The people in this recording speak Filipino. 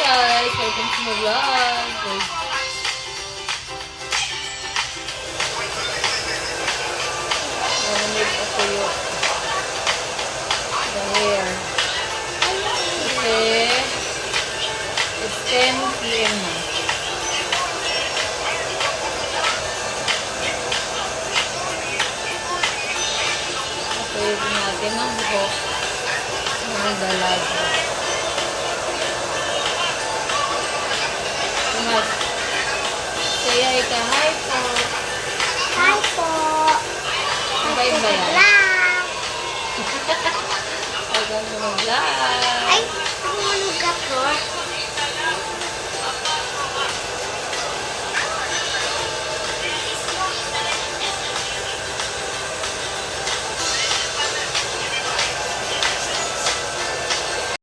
guys! Welcome to my vlog! Malamig ako yung the hair. Kasi it's 10 p.m. na. Pwede natin ang buhok ng dalaga. Say hi ka. Hi po. Hi po. Bye-bye. Vlog. Welcome to my vlog.